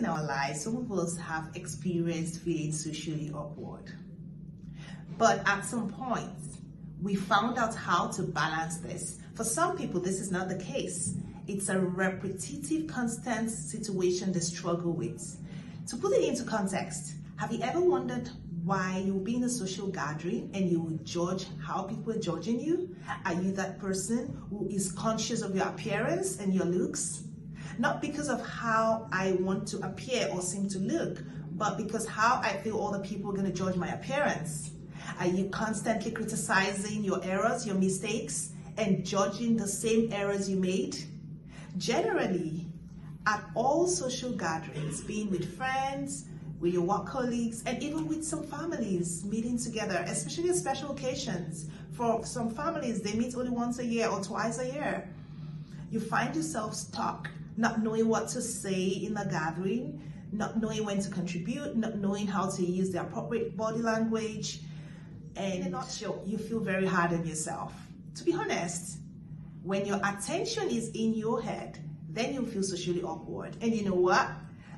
in our lives, some of us have experienced feeling socially awkward. But at some point, we found out how to balance this. For some people, this is not the case. It's a repetitive, constant situation they struggle with. To put it into context, have you ever wondered why you'll be in a social gathering and you will judge how people are judging you? Are you that person who is conscious of your appearance and your looks? Not because of how I want to appear or seem to look, but because how I feel all the people are going to judge my appearance. Are you constantly criticizing your errors, your mistakes, and judging the same errors you made? Generally, at all social gatherings, being with friends, with your work colleagues, and even with some families meeting together, especially on special occasions. For some families, they meet only once a year or twice a year. You find yourself stuck, not knowing what to say in the gathering, not knowing when to contribute, not knowing how to use the appropriate body language, and in a nutshell, you feel very hard on yourself. To be honest, when your attention is in your head, then you'll feel socially awkward. And you know what?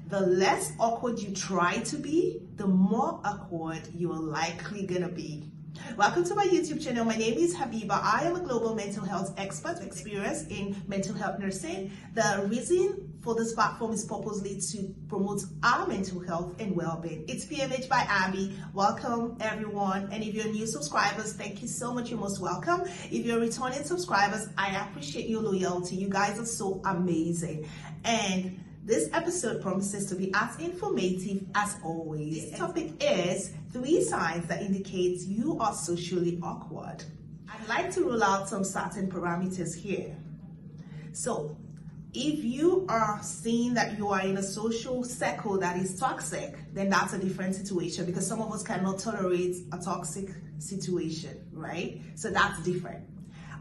The less awkward you try to be, the more awkward you're likely gonna be. Welcome to my YouTube channel. My name is Habiba. I am a global mental health expert with experience in mental health nursing. The reason for this platform is purposely to promote our mental health and well-being. It's PMH by Abby. Welcome everyone. And if you're new subscribers, thank you so much. You're most welcome. If you're returning subscribers, I appreciate your loyalty. You guys are so amazing. And this episode promises to be as informative as always. This topic is 3 signs that indicate you are socially awkward. I'd like to rule out some certain parameters here. So, if you are seeing that you are in a social circle that is toxic, then that's a different situation, because some of us cannot tolerate a toxic situation, right? So that's different.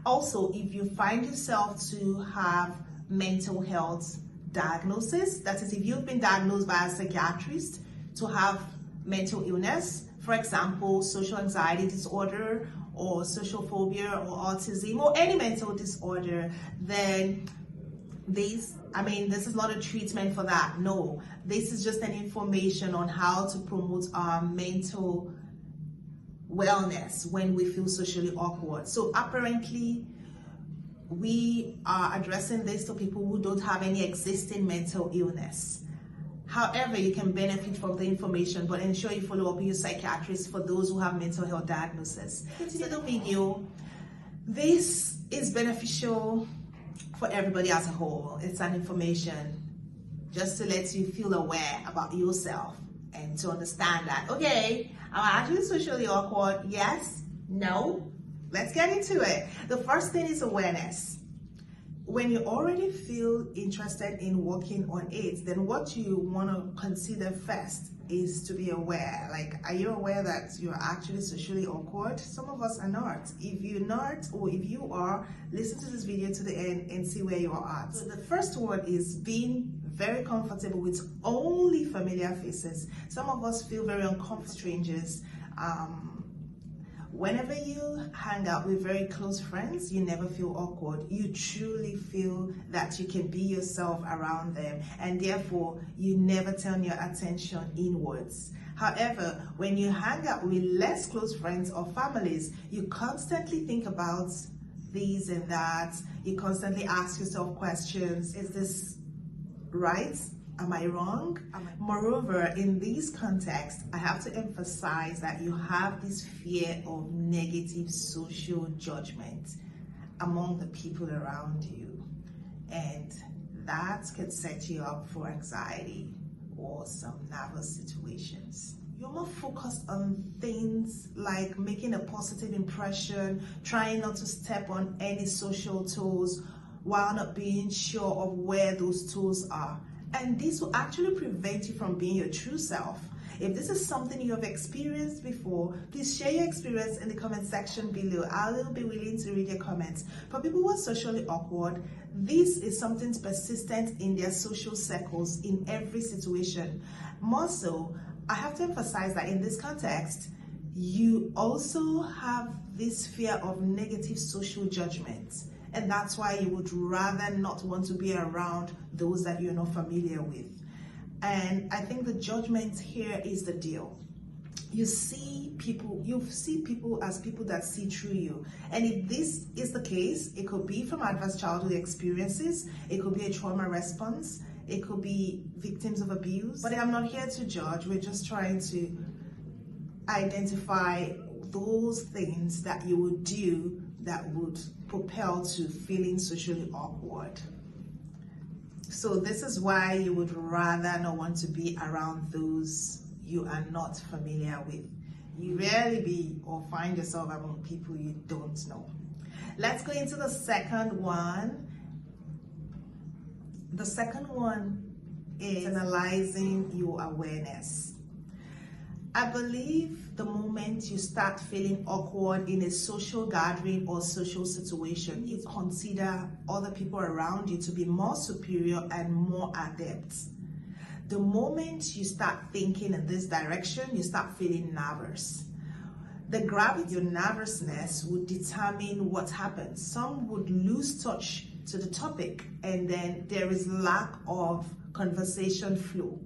Also, if you find yourself to have mental health diagnosis, that is, if you've been diagnosed by a psychiatrist to have mental illness, for example, social anxiety disorder or social phobia or autism or any mental disorder, then this is not a treatment for that. No, this is just an information on how to promote our mental wellness when we feel socially awkward. So apparently, we are addressing this to people who don't have any existing mental illness. However, you can benefit from the information, but ensure you follow up with your psychiatrist for those who have mental health diagnosis. Continue the video. This is beneficial for everybody as a whole. It's an information just to let you feel aware about yourself and to understand that, okay, I'm actually socially awkward. Yes, no. Let's get into it. The first thing is awareness. When you already feel interested in working on it, then what you want to consider first is to be aware. Like, are you aware that you're actually socially awkward? Some of us are not. If you're not, or if you are, listen to this video to the end and see where you are at. So the first one is being very comfortable with only familiar faces. Some of us feel very uncomfortable with strangers. Whenever you hang out with very close friends, you never feel awkward. You truly feel that you can be yourself around them, and therefore you never turn your attention inwards. However, when you hang out with less close friends or families, you constantly think about this and that. You constantly ask yourself questions. Is this right? Am I wrong? Moreover, in this context, I have to emphasize that you have this fear of negative social judgment among the people around you, and that could set you up for anxiety or some nervous situations. You're more focused on things like making a positive impression, trying not to step on any social toes while not being sure of where those toes are. And this will actually prevent you from being your true self. If this is something you have experienced before, please share your experience in the comment section below. I will be willing to read your comments. For people who are socially awkward, this is something persistent in their social circles in every situation. More so, I have to emphasize that in this context, you also have this fear of negative social judgment. And that's why you would rather not want to be around those that you're not familiar with. And I think the judgment here is the deal. You see people as people that see through you. And if this is the case, it could be from adverse childhood experiences, it could be a trauma response, it could be victims of abuse. But I'm not here to judge. We're just trying to identify those things that you would do that would propel to feeling socially awkward. So this is why you would rather not want to be around those you are not familiar with. You rarely be or find yourself among people you don't know. Let's go into the second one. The second one is internalizing your awareness. I believe the moment you start feeling awkward in a social gathering or social situation, you consider other people around you to be more superior and more adept. The moment you start thinking in this direction, you start feeling nervous. The gravity of your nervousness would determine what happens. Some would lose touch to the topic, and then there is lack of conversation flow.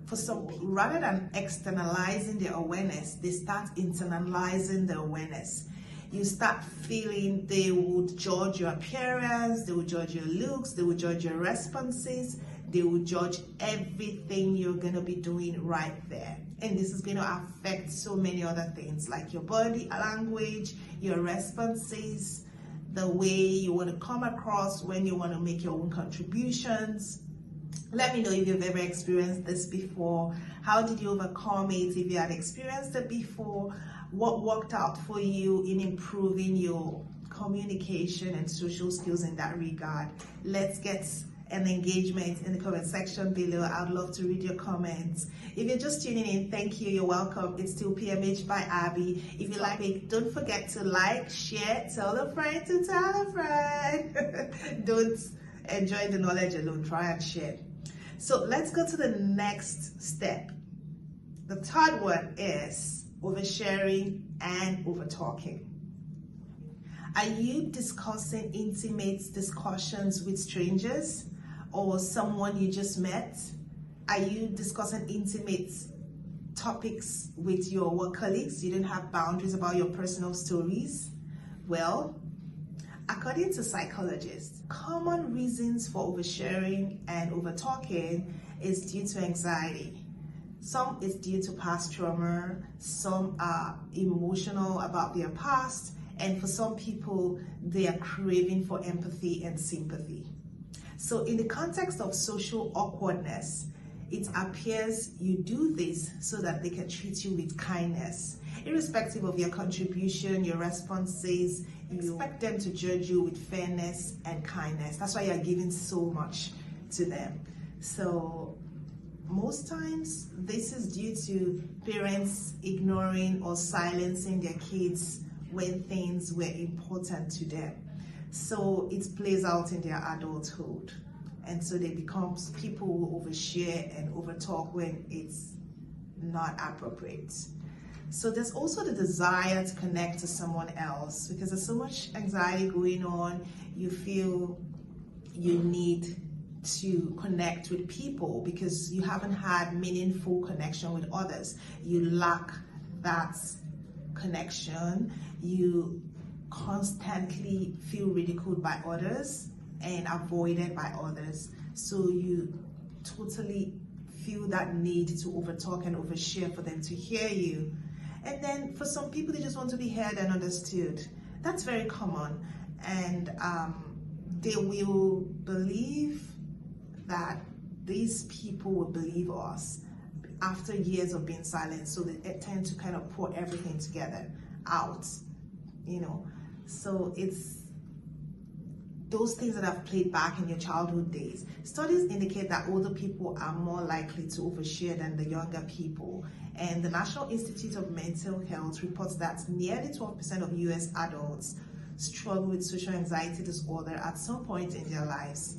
For some people, rather than externalizing their awareness, they start internalizing the awareness. You start feeling they would judge your appearance, they would judge your looks, they would judge your responses, they would judge everything you're going to be doing right there. And this is going to affect so many other things like your body language, your responses, the way you want to come across when you want to make your own contributions. Let me know if you've ever experienced this before. How did you overcome it? If you had experienced it before, what worked out for you in improving your communication and social skills in that regard? Let's get an engagement in the comment section below. I'd love to read your comments. If you're just tuning in, thank you, you're welcome. It's still PMH by Abby. If you like it, don't forget to like, share, tell a friend to tell a friend. Don't enjoy the knowledge alone, try and share. So let's go to the next step. The third one is oversharing and overtalking. Are you discussing intimate discussions with strangers or someone you just met? Are you discussing intimate topics with your work colleagues? You don't have boundaries about your personal stories? Well, according to psychologists, common reasons for oversharing and overtalking is due to anxiety. Some is due to past trauma, some are emotional about their past, and for some people, they are craving for empathy and sympathy. So in the context of social awkwardness, it appears you do this so that they can treat you with kindness. Irrespective of your contribution, your responses, you expect them to judge you with fairness and kindness. That's why you're giving so much to them. So most times, this is due to parents ignoring or silencing their kids when things were important to them. So it plays out in their adulthood. And so they become people who overshare and overtalk when it's not appropriate. So there's also the desire to connect to someone else because there's so much anxiety going on. You feel you need to connect with people because you haven't had meaningful connection with others. You lack that connection. You constantly feel ridiculed by others and avoided by others. So you totally feel that need to overtalk and overshare for them to hear you. And then for some people, they just want to be heard and understood. That's very common. And they will believe that these people will believe us after years of being silent. So they tend to kind of pour everything together out, you know. So it's those things that have played back in your childhood days. Studies indicate that older people are more likely to overshare than the younger people. And the National Institute of Mental Health reports that nearly 12% of US adults struggle with social anxiety disorder at some point in their lives.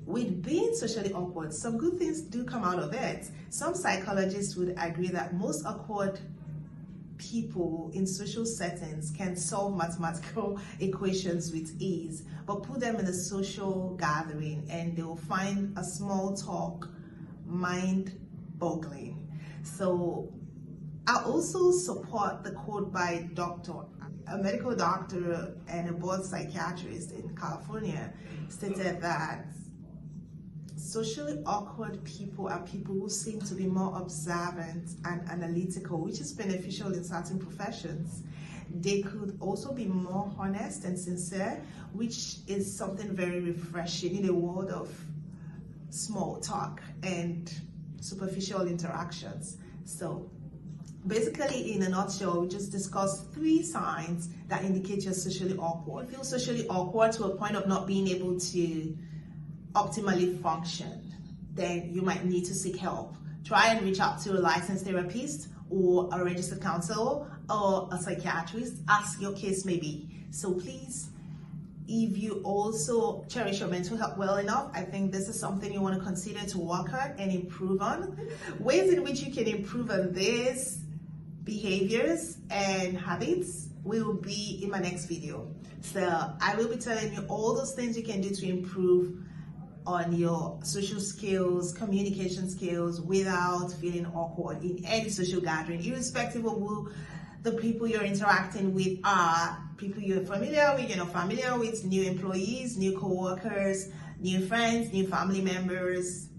With being socially awkward, some good things do come out of it. Some psychologists would agree that most awkward people in social settings can solve mathematical equations with ease, but put them in a social gathering and they will find a small talk mind-boggling. So I also support the quote by a medical doctor and a board psychiatrist in California stated that socially awkward people are people who seem to be more observant and analytical, which is beneficial in certain professions. They could also be more honest and sincere, which is something very refreshing in a world of small talk and superficial interactions. So basically, in a nutshell, we just discussed 3 signs that indicate you're socially awkward. If you feel socially awkward to a point of not being able to optimally function, then you might need to seek help. Try and reach out to a licensed therapist or a registered counselor or a psychiatrist as your case may be. So please, if you also cherish your mental health well enough, I think this is something you want to consider to work on and improve on. Ways in which you can improve on these behaviors and habits will be in my next video. So I will be telling you all those things you can do to improve on your social skills, communication skills without feeling awkward in any social gathering, irrespective of who the people you're interacting with are. People you're familiar with, you're not familiar with, new employees, new co-workers, new friends, new family members.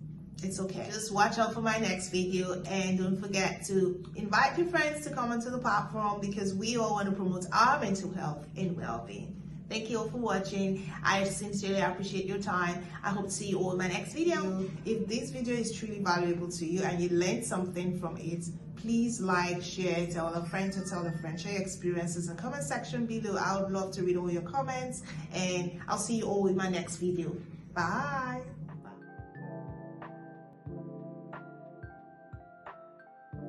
It's okay. Just watch out for my next video, and don't forget to invite your friends to come onto the platform because we all want to promote our mental health and well-being. Thank you all for watching. I sincerely appreciate your time. I hope to see you all in my next video. If this video is truly valuable to you and you learned something from it, please like, share, tell a friend to tell a friend, share your experiences in the comment section below. I would love to read all your comments, and I'll see you all in my next video. Bye.